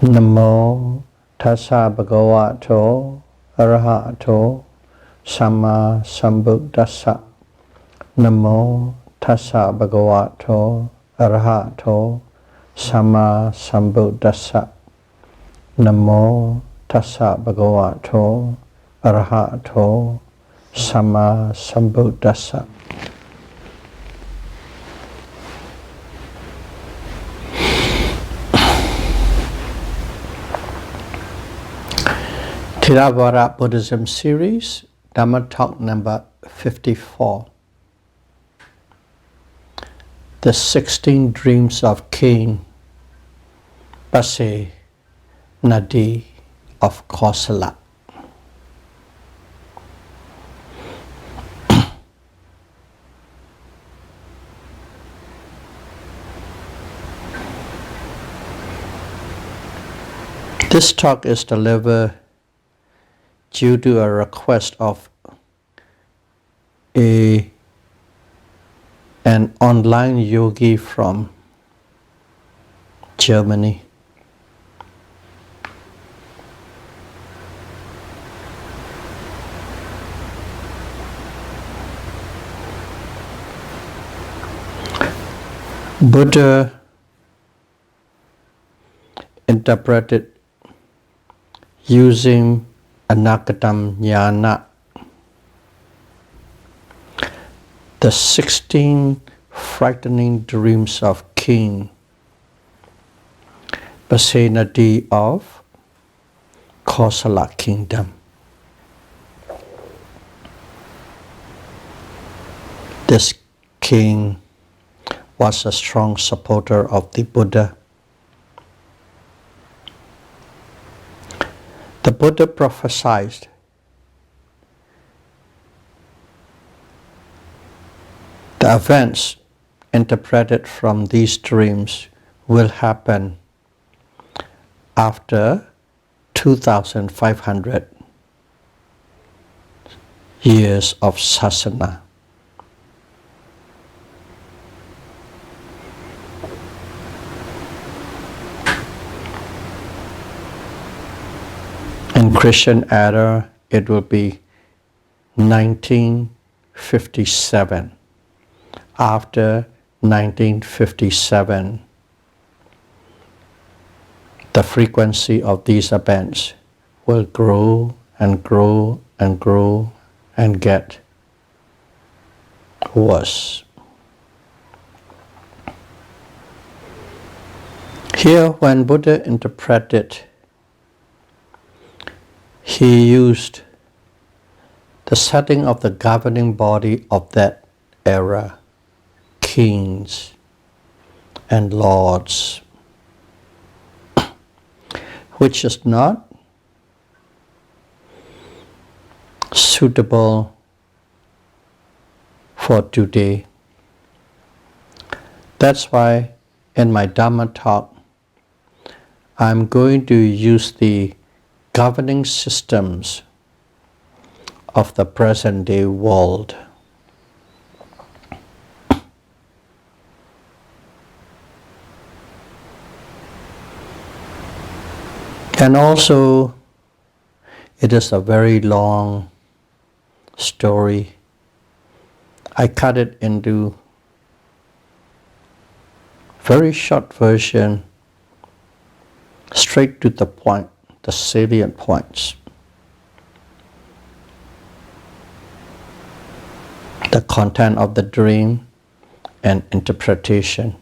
Namo tassa bhagavato arahato samma sambuddhassa. Namo tassa bhagavato arahato samma sambuddhassa. Namo tassa bhagavato arahato samma sambuddhassa. Theravada Buddhism series, Dhamma talk number 54. The 16 dreams of King Pasenadi of Kosala. This talk is delivered due to a request of an online yogi from Germany. Buddha interpreted using Anagatam Jnana, the 16 frightening dreams of King Pasenadi of Kosala kingdom. This king was a strong supporter of the Buddha. The Buddha prophesied the events interpreted from these dreams will happen after 2,500 years of sasana. In Christian era, it will be 1957. After 1957, the frequency of these events will grow and grow and grow and get worse. Here, when Buddha interpreted, he used the setting of the governing body of that era, kings and lords, which is not suitable for today. That's why in my Dhamma talk, I'm going to use the governing systems of the present day world. And also, it is a very long story. I cut it into very short version, straight to the point, the salient points. The content of the dream and interpretation.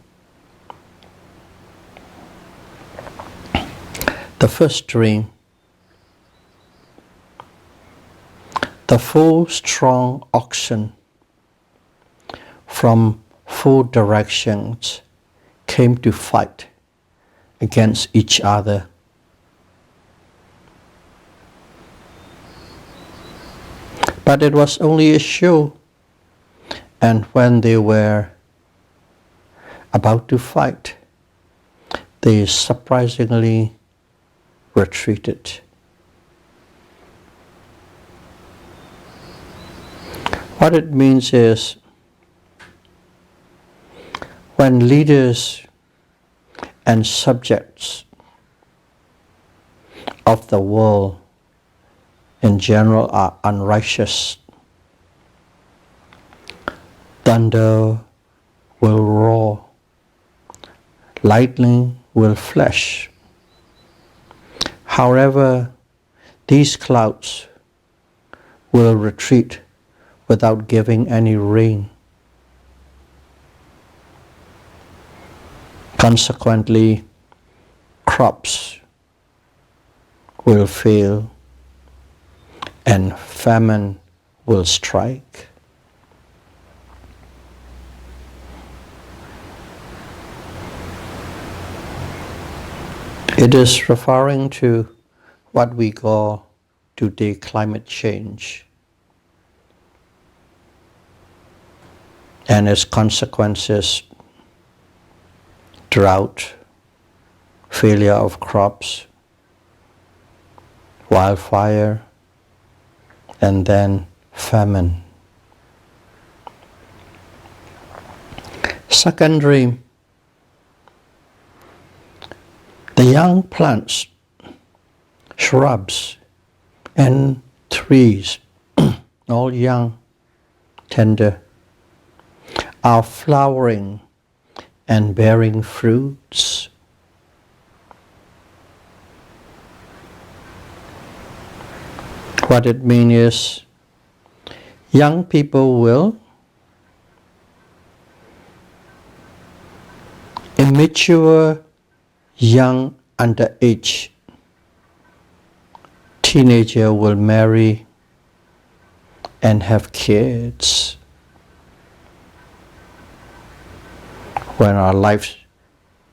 The first dream, the full strong oxen from 4 directions came to fight against each other. But it was only a show, and when they were about to fight, they surprisingly retreated. What it means is, when leaders and subjects of the world in general are unrighteous. Thunder will roar, lightning will flash. However, these clouds will retreat without giving any rain. Consequently, crops will fail and famine will strike. It is referring to what we call today climate change and its consequences: drought, failure of crops, wildfire, and then famine. Secondly, the young plants, shrubs, and trees, all young, tender, are flowering and bearing fruits. What it means is, young people will immature, young, underage teenager will marry and have kids. When our life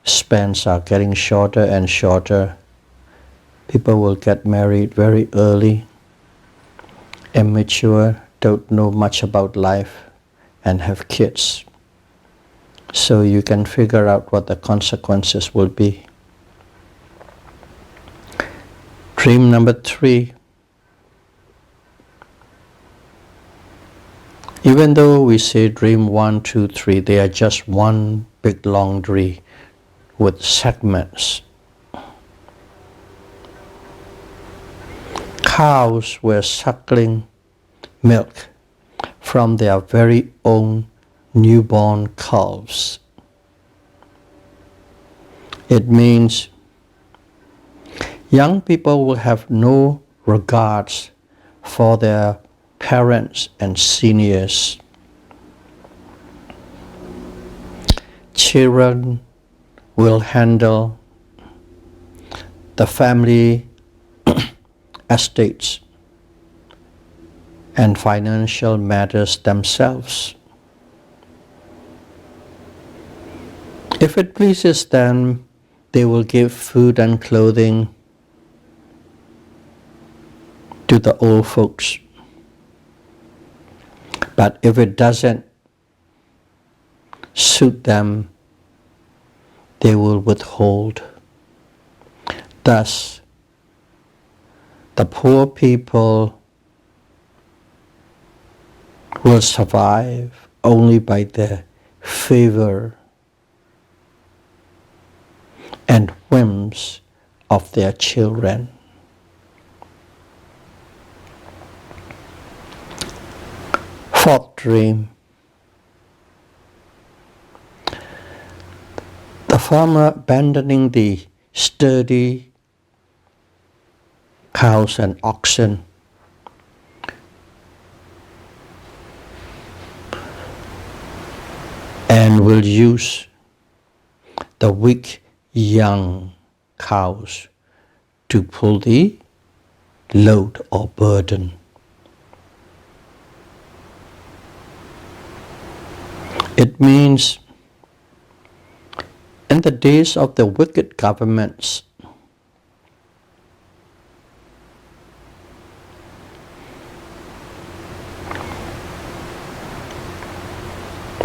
spans are getting shorter and shorter, people will get married very early, immature, don't know much about life, and have kids. So you can figure out what the consequences will be. Dream number 3. Even though we say dream 1, 2, 3, they are just one big long dream with segments. Cows were suckling milk from their very own newborn calves. It means young people will have no regards for their parents and seniors. Children will handle the family estates and financial matters themselves. If it pleases them, they will give food and clothing to the old folks. But if it doesn't suit them, they will withhold. Thus, the poor people will survive only by the favor and whims of their children. Fourth dream. The farmer abandoning the sturdy cows and oxen and will use the weak young cows to pull the load or burden. It means in the days of the wicked governments,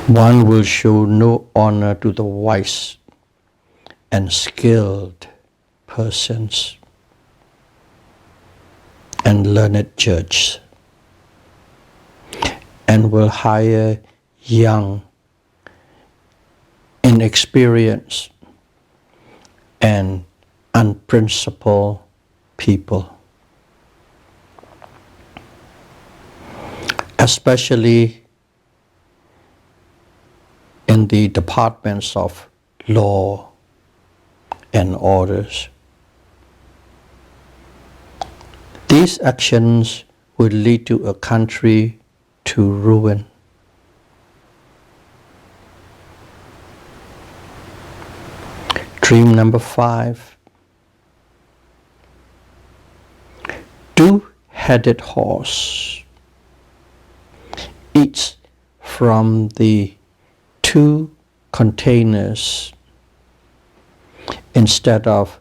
one will show no honor to the wise and skilled persons and learned judges, and will hire young, inexperienced, and unprincipled people, especially in the departments of law and orders. These actions will lead to a country to ruin. Dream number 5. Two-headed horse eats from the 2 containers instead of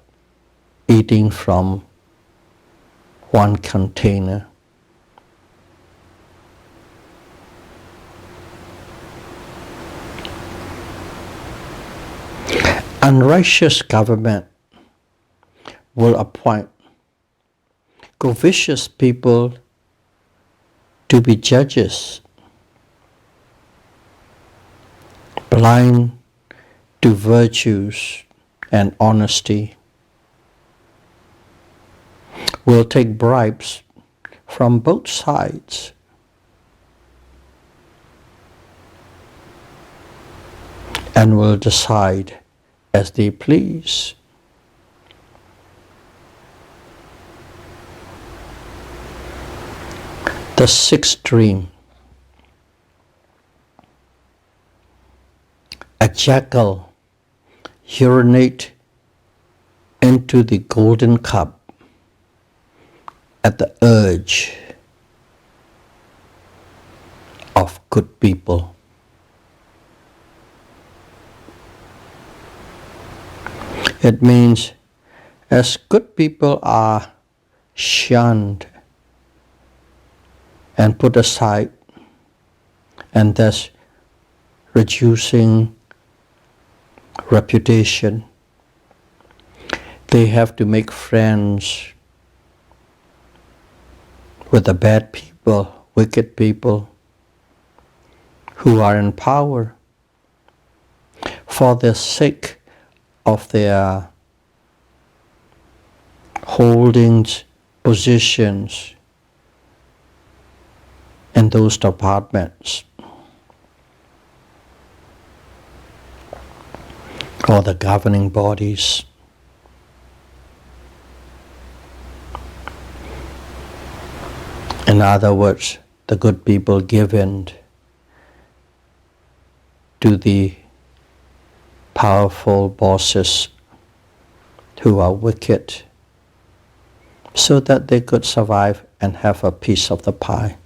eating from 1 container. Unrighteous government will appoint covetous people to be judges, blind to virtues and honesty, will take bribes from both sides, and will decide as they please. The 6th dream. A jackal urinate into the golden cup at the urge of good people. It means as good people are shunned and put aside, and thus reducing reputation, they have to make friends with the bad people, wicked people who are in power for the sake of their holdings, positions in those departments or the governing bodies. In other words, the good people give in to the powerful bosses who are wicked so that they could survive and have a piece of the pie.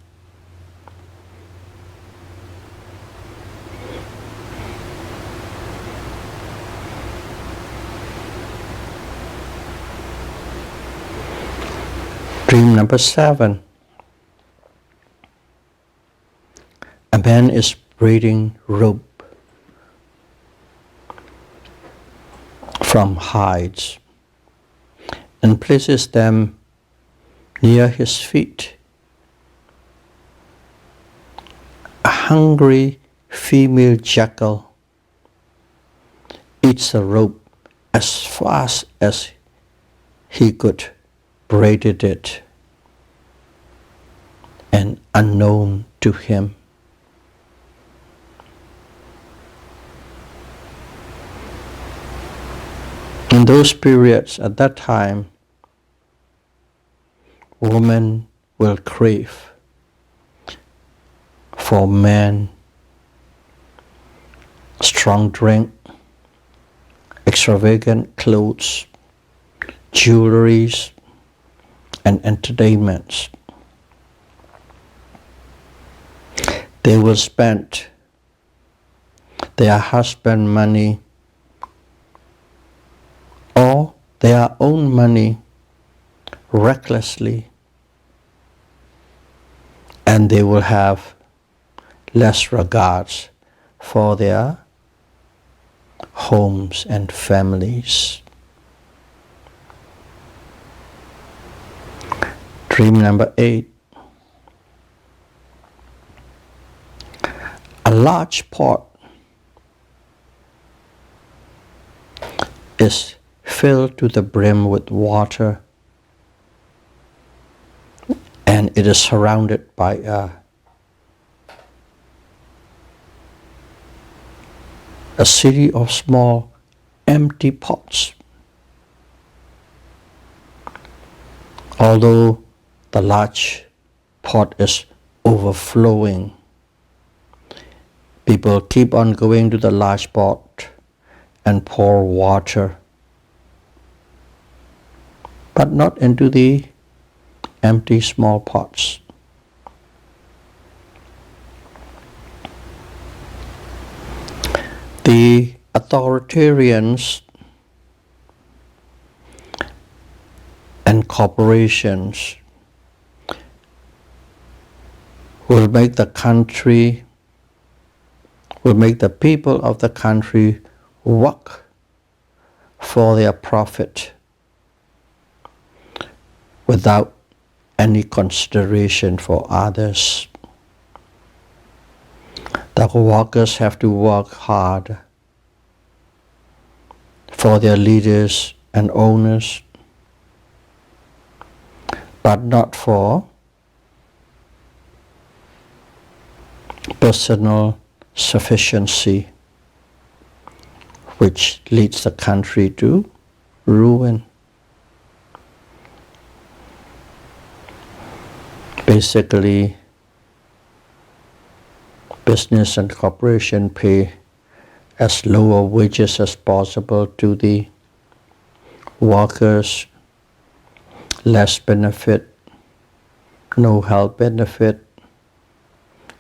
Dream number 7. A man is braiding rope from hides and places them near his feet. A hungry female jackal eats the rope as fast as he could braided it, and unknown to him. In those periods, at that time, women will crave for men strong drink, extravagant clothes, jewelries, and entertainments. They will spend their husband money or their own money recklessly, and they will have less regards for their homes and families. Dream number 8. A large pot is filled to the brim with water it is surrounded by a series of small empty pots. Although the large pot is overflowing, people keep on going to the large pot and pour water, but not into the empty small pots. The authoritarians and corporations will make the people of the country work for their profit without any consideration for others. The workers have to work hard for their leaders and owners, but not for personal sufficiency, which leads the country to ruin. Basically, business and corporation pay as lower wages as possible to the workers, less benefit, no health benefit,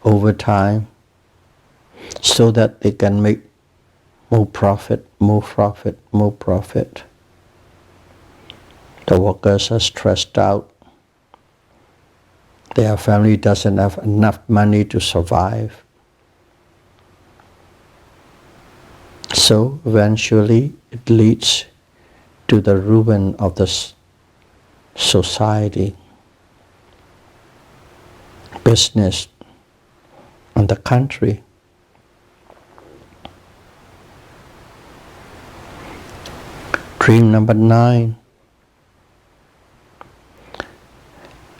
overtime, so that they can make more profit. The workers are stressed out. Their family doesn't have enough money to survive. So eventually it leads to the ruin of the society, business, and the country. Dream number 9.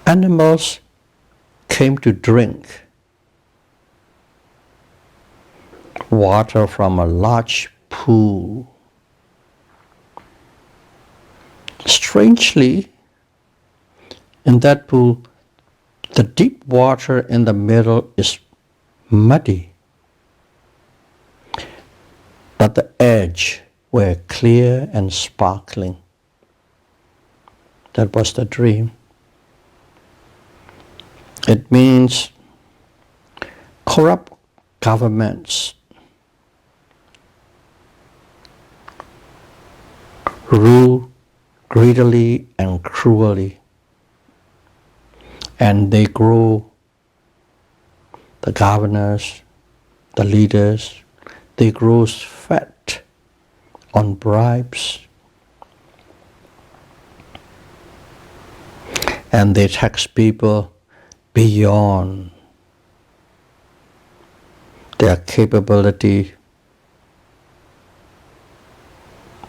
Animals came to drink water from a large pool. Strangely, in that pool, the deep water in the middle is muddy, but the edge were clear and sparkling. That was the dream. It means corrupt governments rule greedily and cruelly, and they grow the governors, the leaders, they grow fat on bribes, and they tax people beyond their capability,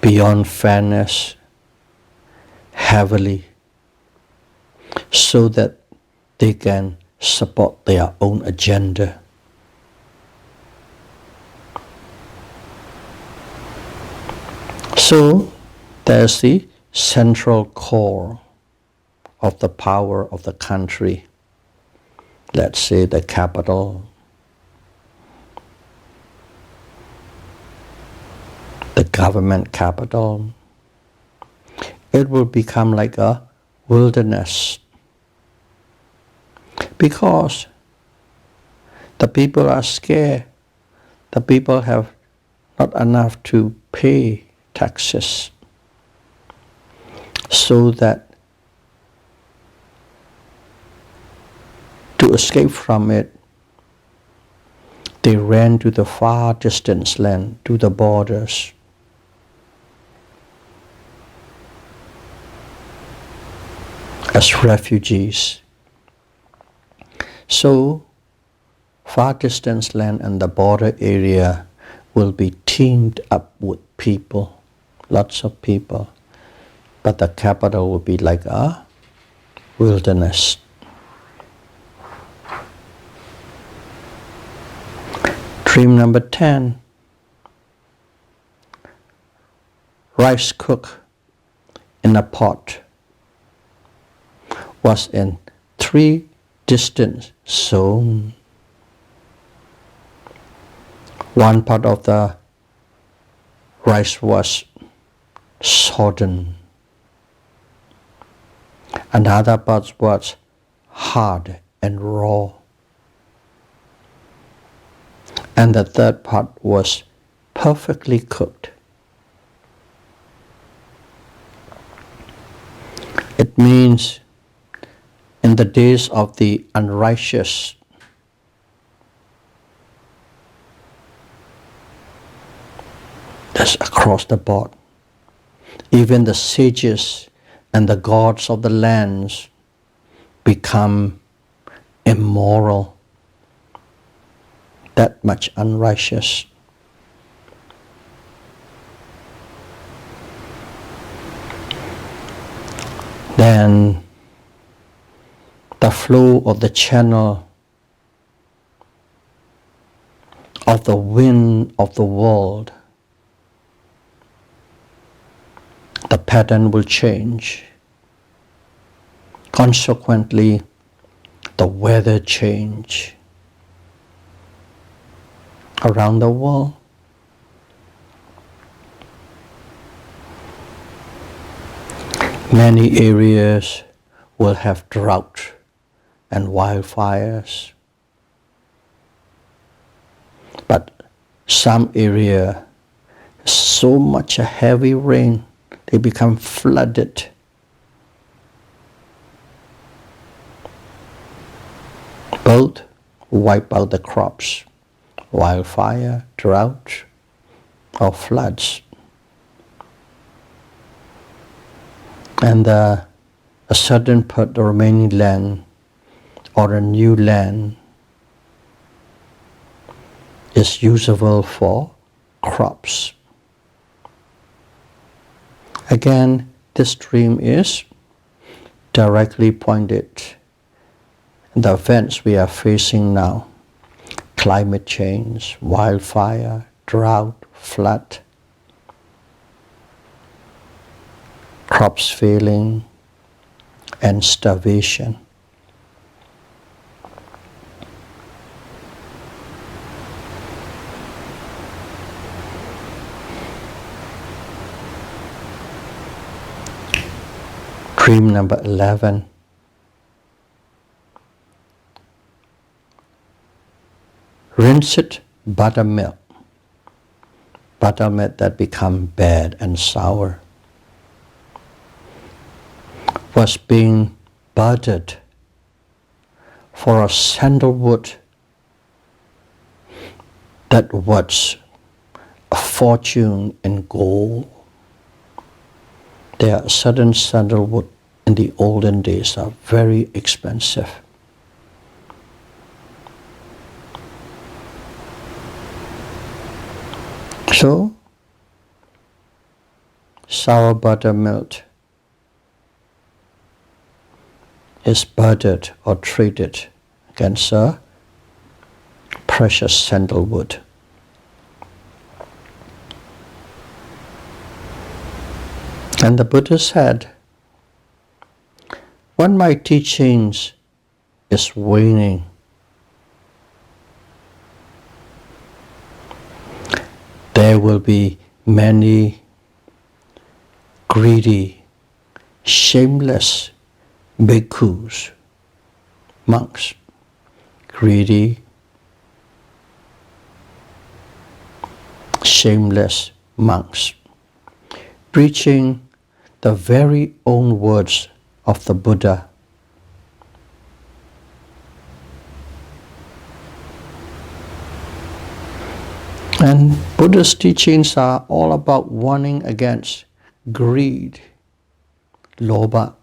beyond fairness, heavily, so that they can support their own agenda. So there's the central core of the power of the country. Let's say the capital, the government capital. It will become like a wilderness because the people are scared. The people have not enough to pay taxes, so that to escape from it, they ran to the far distant land, to the borders. As refugees. So, far distance land and the border area will be teamed up with people, lots of people, but the capital will be like a wilderness. Dream number 10. Rice cooked in a pot was in 3 distant zones. One part of the rice was sodden. Another part was hard and raw. And the third part was perfectly cooked. It means in the days of the unrighteous, that's across the board, even the sages and the gods of the lands become immoral, that much unrighteous. Then the flow of the channel of the wind of the world, the pattern will change. Consequently, the weather change around the world. Many areas will have drought and wildfires. But some area, so much heavy rain, they become flooded. Both wipe out the crops, wildfire, drought, or floods. And a certain part of the remaining land or a new land is usable for crops. Again, this dream is directly pointed at the events we are facing now: climate change, wildfire, drought, flood, crops failing, and starvation. Dream number 11. Rinsed buttermilk that become bad and sour, was being budded for a sandalwood that was a fortune in gold. There are certain sandalwood in the olden days are very expensive. So, sour buttermilk is budded or traded against a precious sandalwood. And the Buddha said, when my teachings is waning, there will be many greedy, shameless bhikkhus, monks, greedy, shameless monks, preaching the very own words of the Buddha. And Buddha's teachings are all about warning against greed, lobha.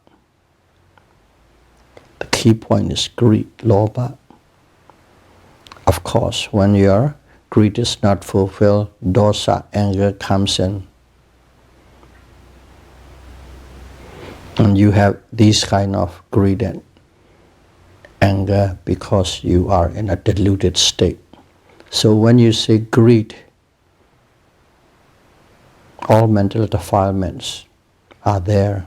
The key point is greed, lobha. Of course, when your greed is not fulfilled, dosa, anger comes in. And you have these kind of greed and anger because you are in a deluded state. So when you say greed, all mental defilements are there.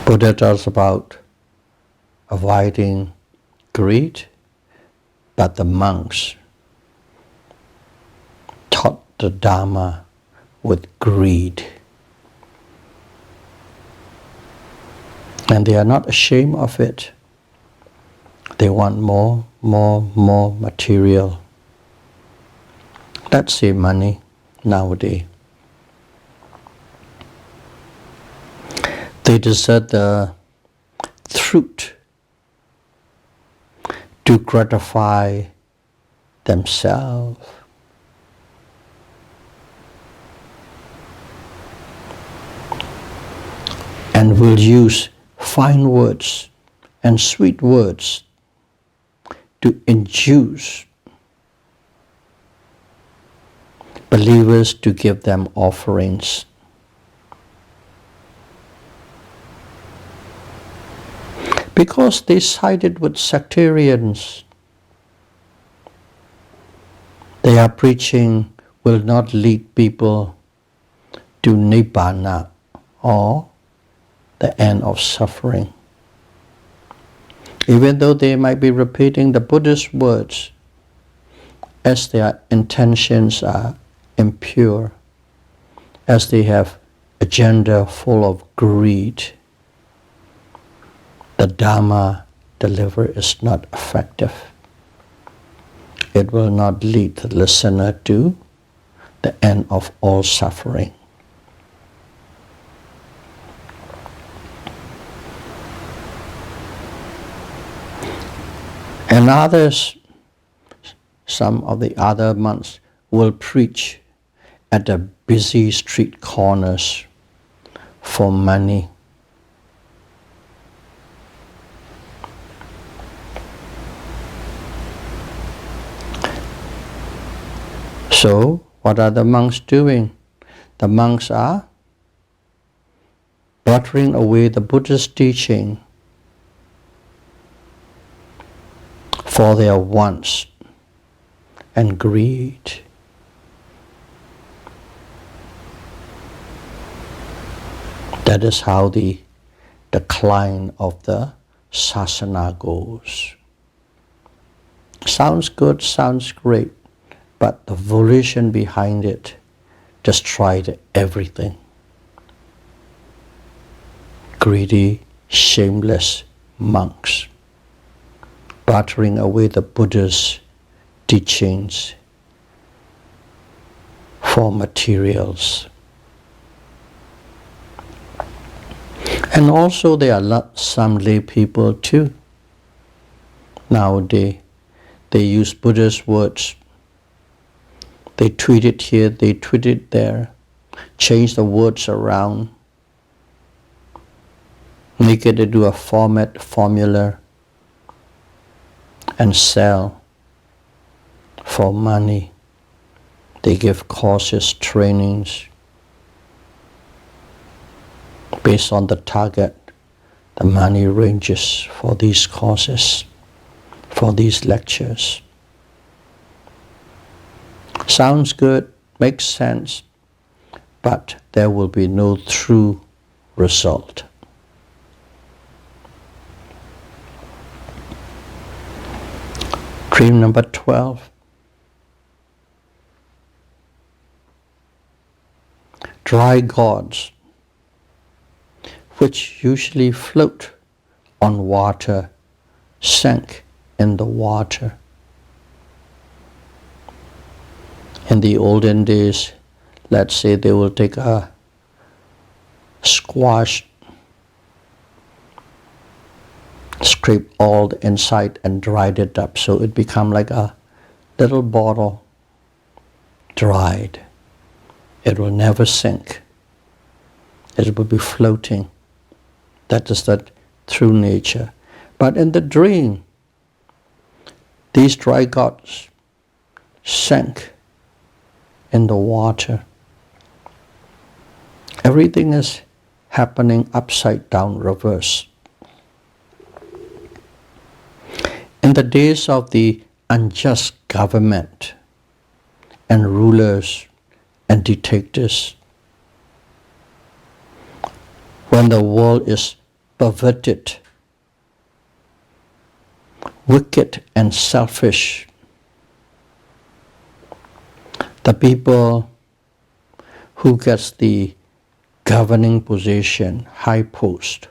Buddha talks about avoiding greed, but the monks taught the Dharma with greed. And they are not ashamed of it. They want more material. Let's say money nowadays. They desert the truth to gratify themselves. And will use fine words and sweet words to induce believers to give them offerings. Because they sided with sectarians, they are preaching will not lead people to Nibbana or the end of suffering. Even though they might be repeating the Buddhist words, as their intentions are impure, as they have agenda full of greed, the Dharma delivered is not effective. It will not lead the listener to the end of all suffering. And others, some of the other monks will preach at the busy street corners for money. So, what are the monks doing? The monks are battering away the Buddhist teaching for their wants and greed. That is how the decline of the sasana goes. Sounds good, sounds great, but the volition behind it destroyed everything. Greedy, shameless monks, battering away the Buddha's teachings for materials. And also there are some lay people too. Nowadays, they use Buddhist words. They tweet it here, they tweet it there, change the words around, make it into a formula, and sell for money. They give courses, trainings. Based on the target, the money ranges for these courses, for these lectures. Sounds good, makes sense, but there will be no true result. Dream number 12. Dry gods, which usually float on water, sank in the water. In the olden days, let's say they will take a squash, scrape all the inside and dried it up so it become like a little bottle, dried. It will never sink. It will be floating. That is the true nature. But in the dream, these dry gods sank in the water. Everything is happening upside down reverse. In the days of the unjust government and rulers and dictators, when the world is perverted, wicked and selfish, the people who gets the governing position, high post,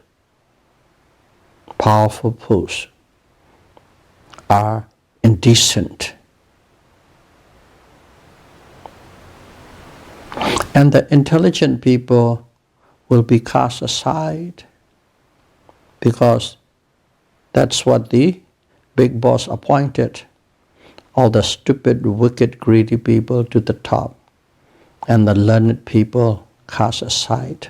powerful post, are indecent. And the intelligent people will be cast aside because that's what the big boss appointed. All the stupid, wicked, greedy people to the top, and the learned people cast aside.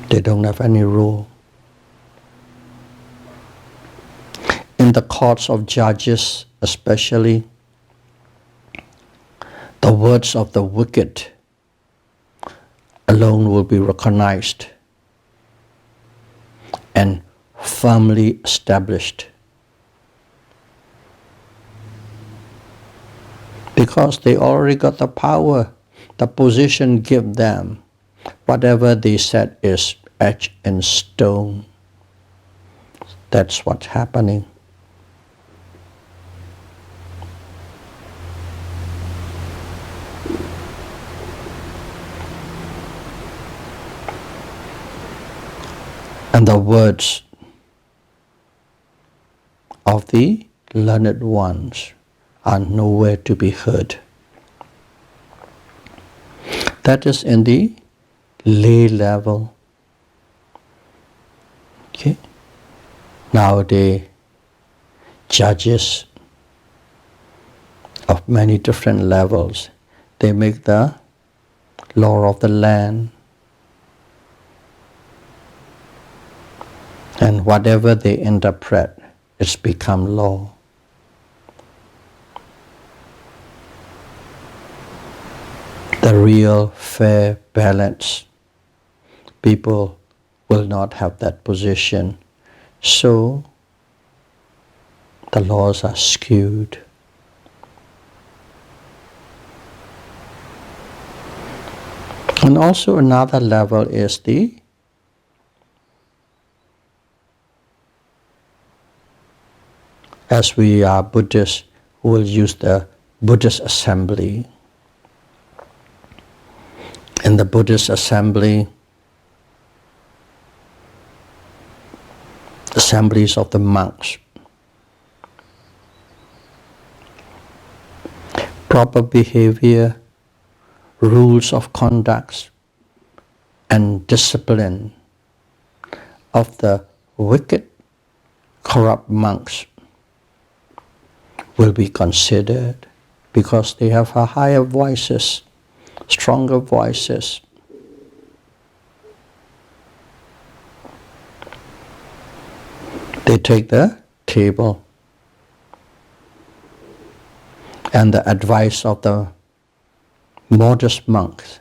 They don't have any rule. In the courts of judges especially, the words of the wicked alone will be recognized and firmly established. Because they already got the power, the position give them. Whatever they said is etched in stone. That's what's happening. And the words of the learned ones are nowhere to be heard. That is in the lay level. Okay? Nowadays, judges of many different levels, they make the law of the land. And whatever they interpret, it's become law. The real, fair, balance, people will not have that position. So, the laws are skewed. And also another level is as we are Buddhists, we will use the Buddhist assembly. In the Buddhist assembly, assemblies of the monks, proper behavior, rules of conduct, and discipline of the wicked, corrupt monks will be considered because they have a higher voices, stronger voices. They take the table, and the advice of the modest monks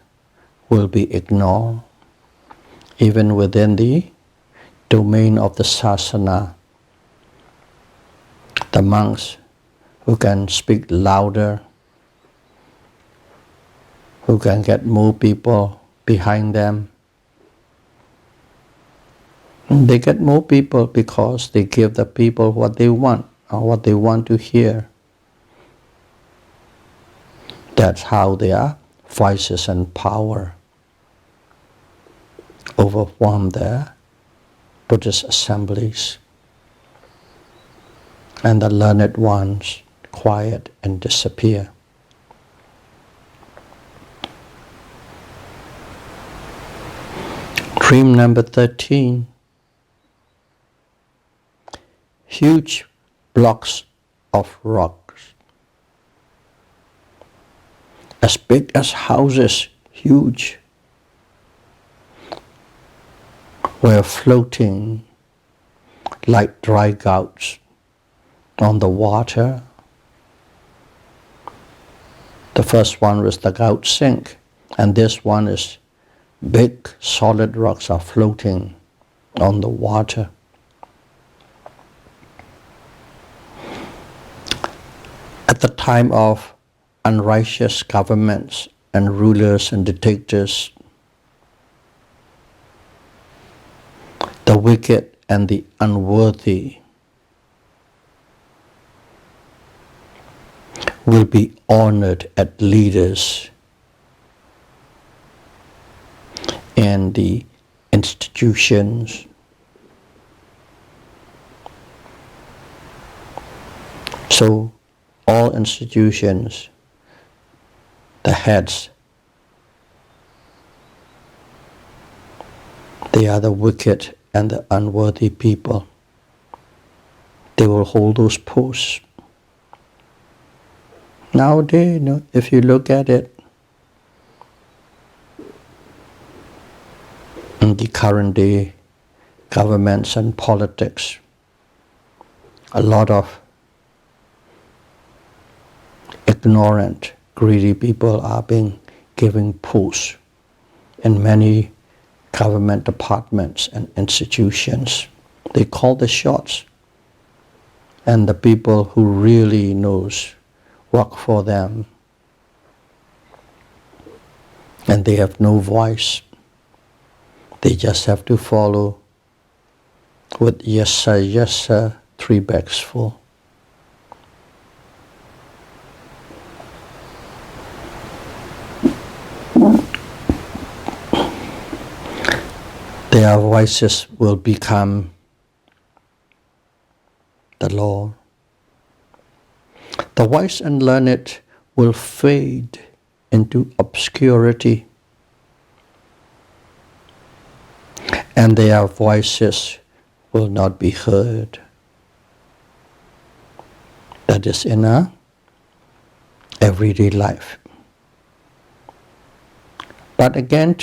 will be ignored, even within the domain of the sasana. The monks who can speak louder, who can get more people behind them. They get more people because they give the people what they want or what they want to hear. That's how their voices and power overwhelm their Buddhist assemblies. And the learned ones quiet and disappear. Dream number 13. Huge blocks of rocks, as big as houses, huge, were floating like dry gouts on the water. The first one was the gout sink. And this one is big solid rocks are floating on the water. At the time of unrighteous governments and rulers and dictators, the wicked and the unworthy will be honored as leaders in the institutions. So all institutions, the heads, they are the wicked and the unworthy people. They will hold those posts. Nowadays, if you look at it, in the current day governments and politics, a lot of ignorant, greedy people are being given posts in many government departments and institutions. They call the shots, and the people who really knows work for them, and they have no voice. They just have to follow with yes sir, 3 bags full. Their voices will become the law. The wise and learned will fade into obscurity, and their voices will not be heard. That is in our everyday life. But again,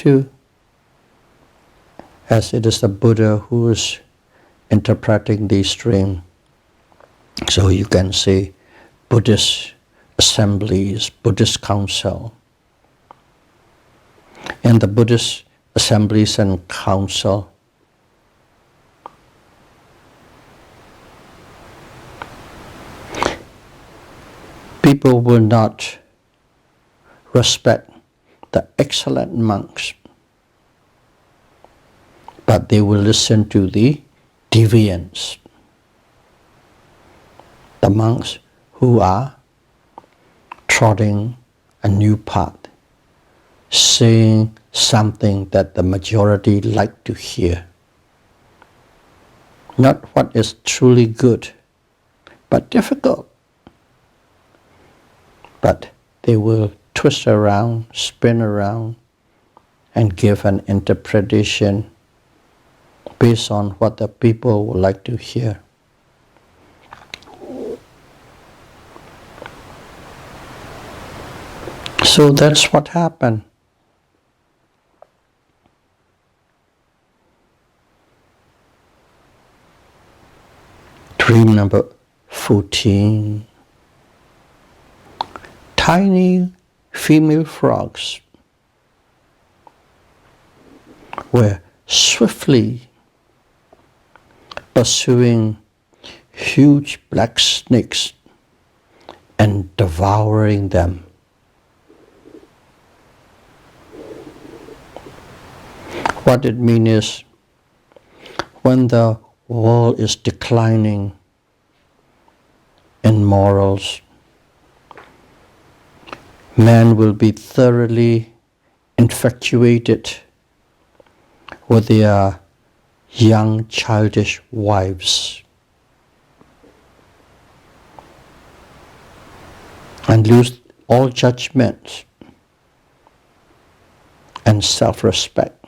as it is the Buddha who is interpreting these dreams, so you can say Buddhist assemblies, Buddhist council. In the Buddhist assemblies and council, people will not respect the excellent monks, but they will listen to the deviants, the monks who are trotting a new path, saying something that the majority like to hear. Not what is truly good, but difficult. But they will twist around, spin around, and give an interpretation based on what the people would like to hear. So that's what happened. Dream number 14. Tiny female frogs were swiftly pursuing huge black snakes and devouring them. What it means is, when the world is declining in morals, man will be thoroughly infatuated with their young childish wives and lose all judgment and self-respect.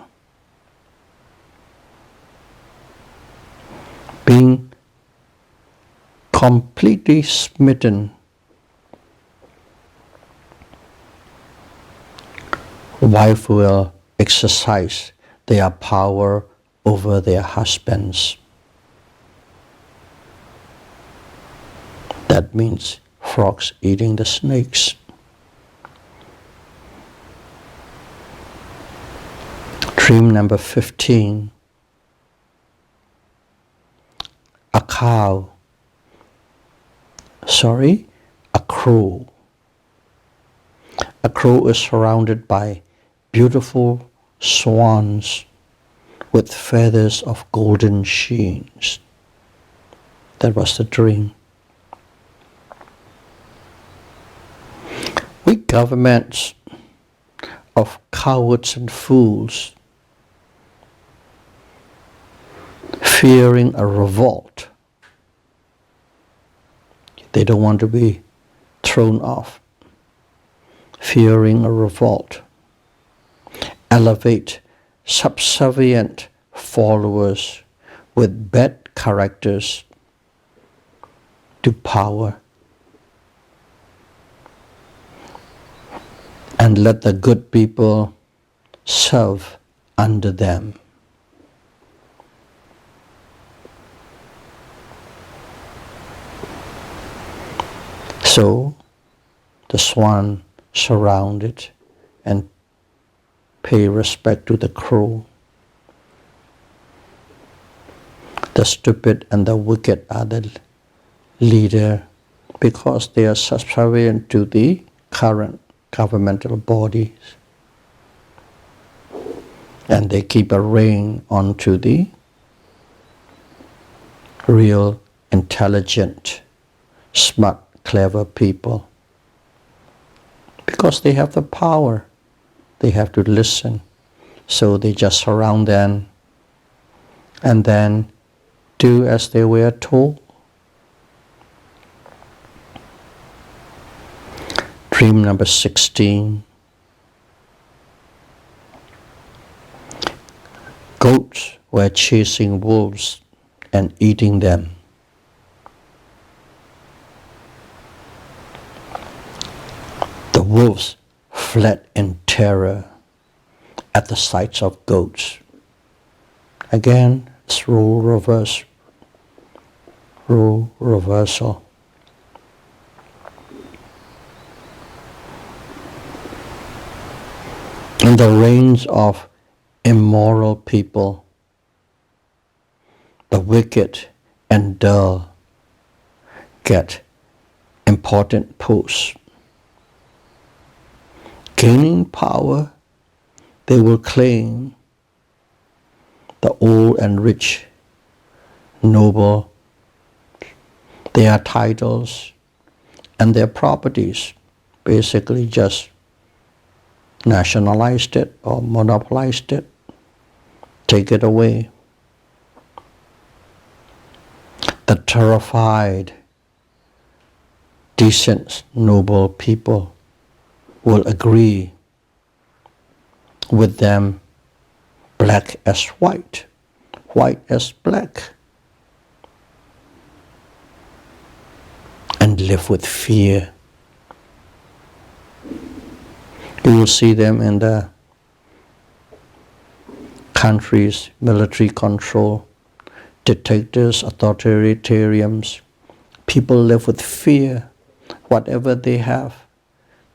Being completely smitten, wife will exercise their power over their husbands. That means frogs eating the snakes. Dream number 15. A crow. A crow is surrounded by beautiful swans with feathers of golden sheens. That was the dream. We governments of cowards and fools, fearing a revolt. They don't want to be thrown off. Fearing a revolt. Elevate subservient followers with bad characters to power. And let the good people serve under them. So the swan surrounded and pay respect to the crow. The stupid and the wicked are the leader because they are subservient to the current governmental bodies. And they keep a rein onto the real, intelligent, smart, clever people. Because they have the power, they have to listen. So they just surround them and then do as they were told. Dream number 16. Goats were chasing wolves and eating them. The wolves fled in terror at the sight of goats. Again, it's role reversal. In the reigns of immoral people, the wicked and dull get important posts. Gaining power, they will claim the old and rich, noble, their titles and their properties, basically just nationalized it or monopolized it, take it away. The terrified, decent, noble people will agree with them, black as white, white as black, and live with fear. You will see them in the countries, military control, dictators, authoritarians. People live with fear. Whatever they have,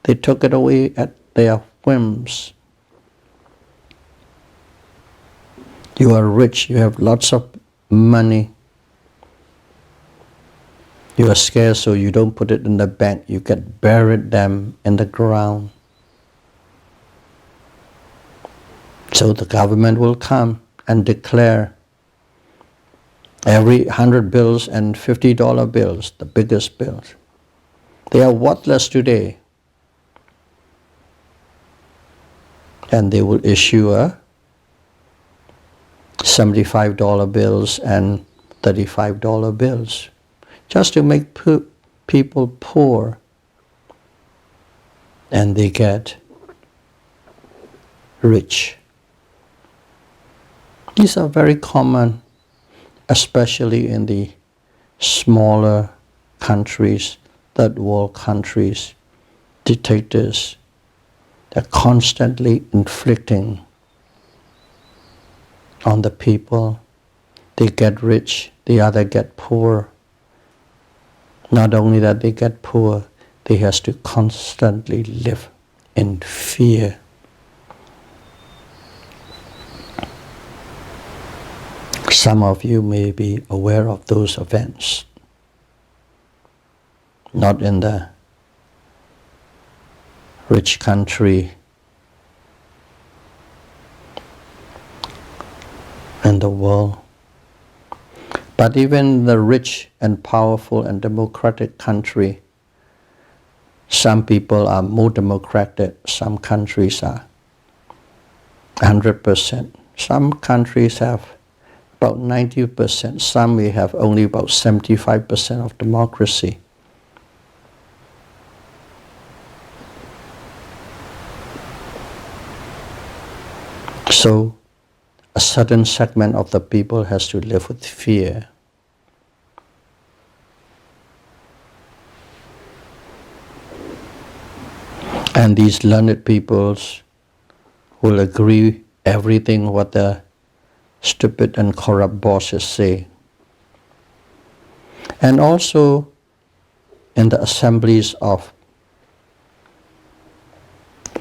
they took it away at their whims. You are rich, you have lots of money. You are scared, so you don't put it in the bank. You can bury them in the ground. So the government will come and declare every 100 bills and $50 bills, the biggest bills, they are worthless today. And they will issue a $75 bills and $35 bills just to make people poor. And they get rich. These are very common, especially in the smaller countries, third world countries, dictators. They're constantly inflicting on the people. They get rich, the other get poor. Not only that they get poor, they have to constantly live in fear. Some of you may be aware of those events, not in the rich country in the world, but even the rich and powerful and democratic country, some people are more democratic, some countries are 100%. Some countries have about 90%, some may have only about 75% of democracy. So, a certain segment of the people has to live with fear. And these learned peoples will agree everything what the stupid and corrupt bosses say. And also in the assemblies of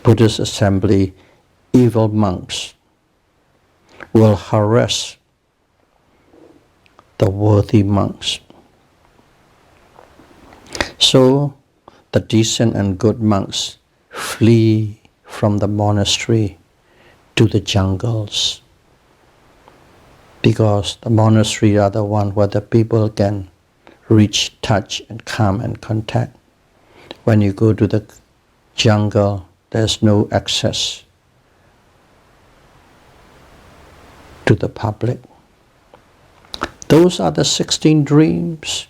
Buddhist assembly, evil monks will harass the worthy monks. So the decent and good monks flee from the monastery to the jungles, because the monastery are the one where the people can reach, touch and come and contact. When you go to the jungle, there's no access to the public. Those are the 16 dreams.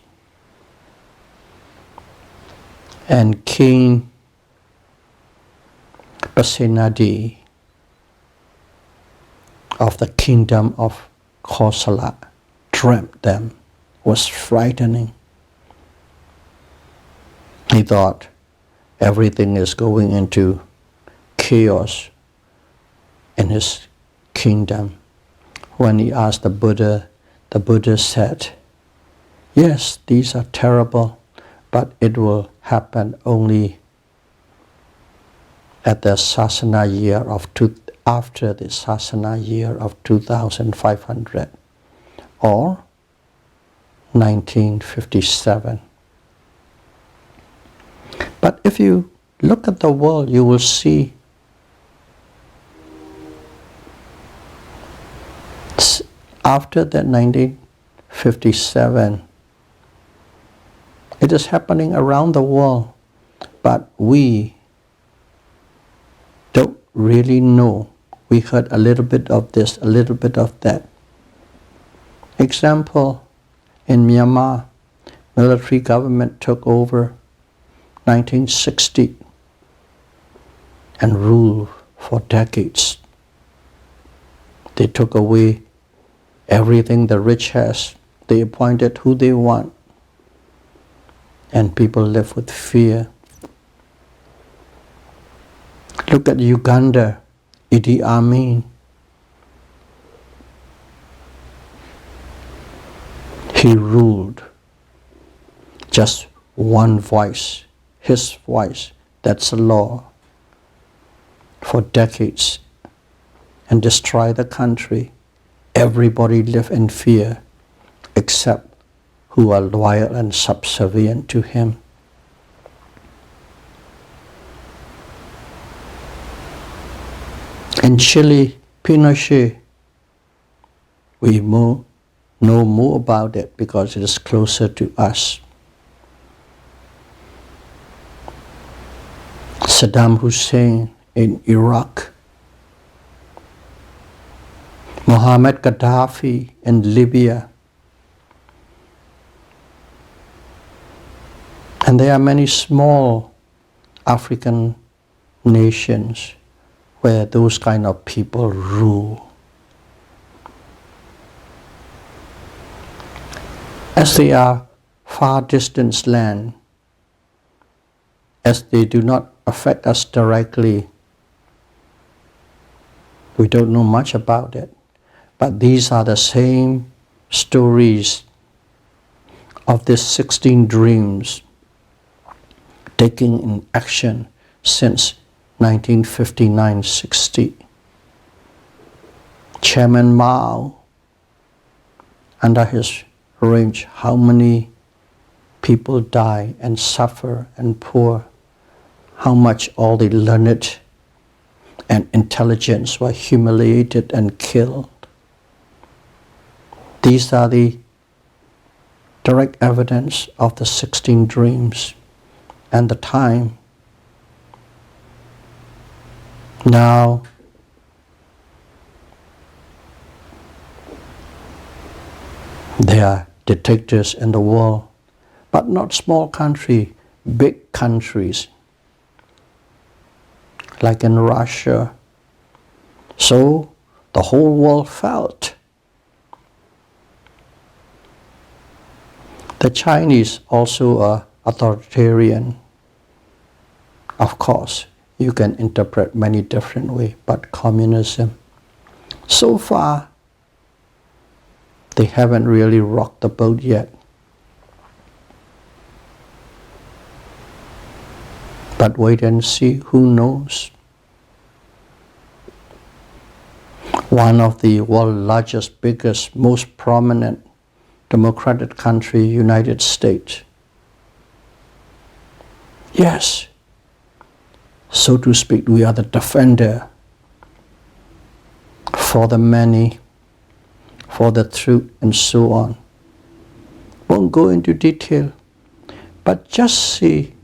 And King Pasenadi of the kingdom of Kosala dreamt them, was frightening. He thought everything is going into chaos in his kingdom. When he asked the Buddha said, yes, these are terrible, but it will happen only at the Sasana year of after the Sasana year of 2500 or 1957. But if you look at the world, you will see after that 1957, it is happening around the world, but we don't really know. We heard a little bit of this, a little bit of that. Example, in Myanmar, military government took over 1960 and ruled for decades. They took away everything the rich has. They appointed who they want. And people live with fear. Look at Uganda, Idi Amin. He ruled just one voice, his voice, that's the law, for decades, and destroy the country. Everybody live in fear except who are loyal and subservient to him. In Chile, Pinochet, we know more about it because it is closer to us. Saddam Hussein in Iraq, Muhammad Gaddafi in Libya, and there are many small African nations where those kind of people rule. As they are far distant land, as they do not affect us directly, we don't know much about it. But these are the same stories of these 16 dreams taking in action since 1959-60. Chairman Mao under his reign, how many people die and suffer and poor, how much all the learned and intelligence were humiliated and killed. These are the direct evidence of the 16 dreams and the time. Now, there are dictators in the world, but not small countries, big countries, like in Russia. So the whole world felt. The Chinese also are authoritarian. Of course, you can interpret many different ways, but communism, so far, they haven't really rocked the boat yet. But wait and see, who knows? One of the world's largest, biggest, most prominent democratic country, United States. Yes, so to speak, we are the defender for the many, for the truth, and so on. Won't go into detail, but just see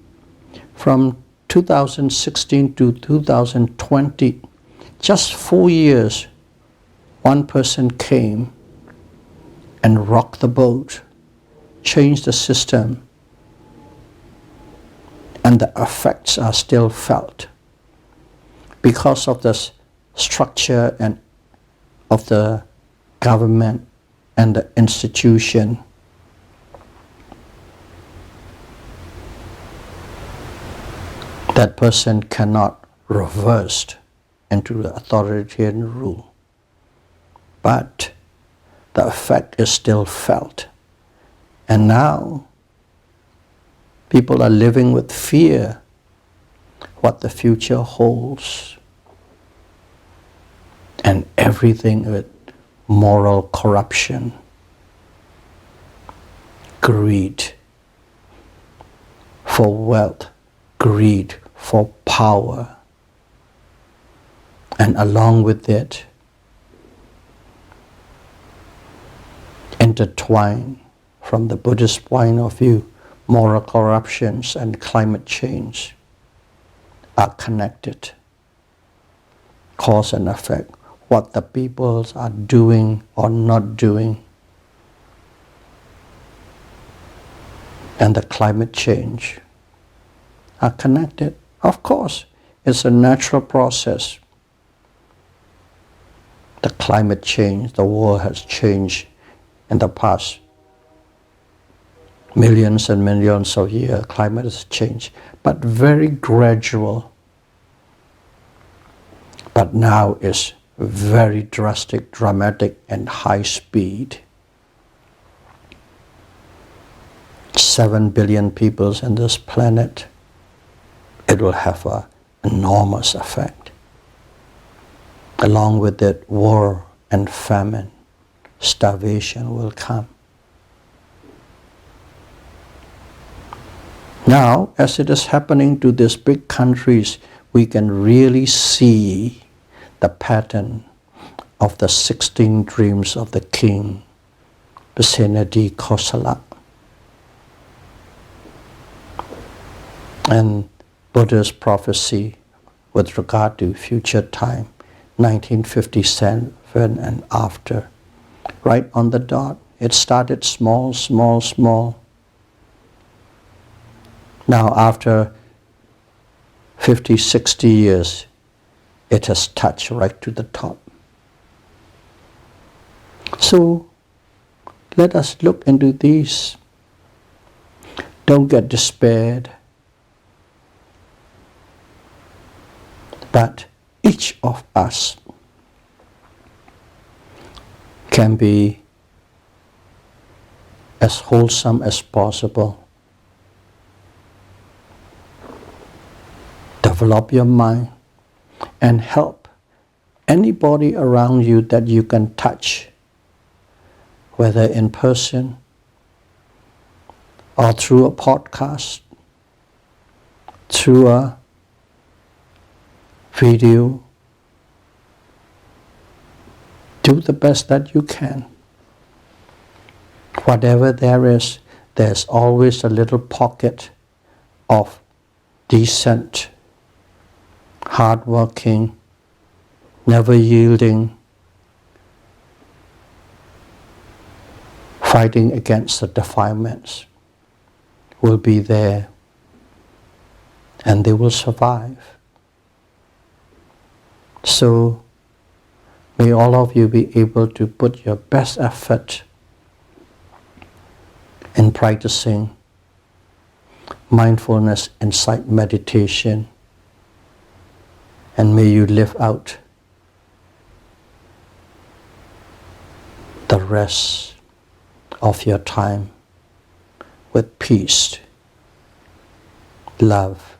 from 2016 to 2020, just 4 years, one person came and rocked the boat, changed the system, and the effects are still felt because of the structure and of the government and the institution. That person cannot reverse into the authoritarian rule, but the effect is still felt. And now, people are living with fear what the future holds, and everything with moral corruption, greed for wealth, greed for power, and along with it, intertwined from the Buddhist point of view, moral corruptions and climate change are connected, cause and effect, what the peoples are doing or not doing, and the climate change are connected. Of course, it's a natural process. The climate change, the world has changed in the past millions and millions of years. Climate has changed, but very gradual. But now it's very drastic, dramatic, and high speed. 7 billion people on this planet. It will have an enormous effect. Along with it, war and famine, starvation will come. Now, as it is happening to these big countries, we can really see the pattern of the 16 dreams of the king, Pasenadi, Kosala. And Buddha's prophecy with regard to future time, 1957 and after, right on the dot. It started small, small, small. Now after 50, 60 years, it has touched right to the top. So let us look into these. Don't get despaired. But each of us can be as wholesome as possible. Develop your mind and help anybody around you that you can touch whether in person or through a podcast, through a video. Do the best that you can. Whatever there is, there's always a little pocket of decent, hardworking, never yielding, fighting against the defilements will be there, and they will survive. So may all of you be able to put your best effort in practicing mindfulness insight meditation, and may you live out the rest of your time with peace, love,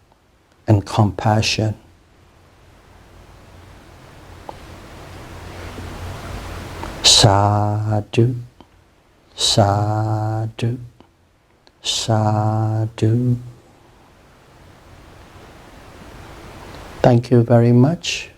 and compassion. Sadhu, sadhu, sadhu. Thank you very much.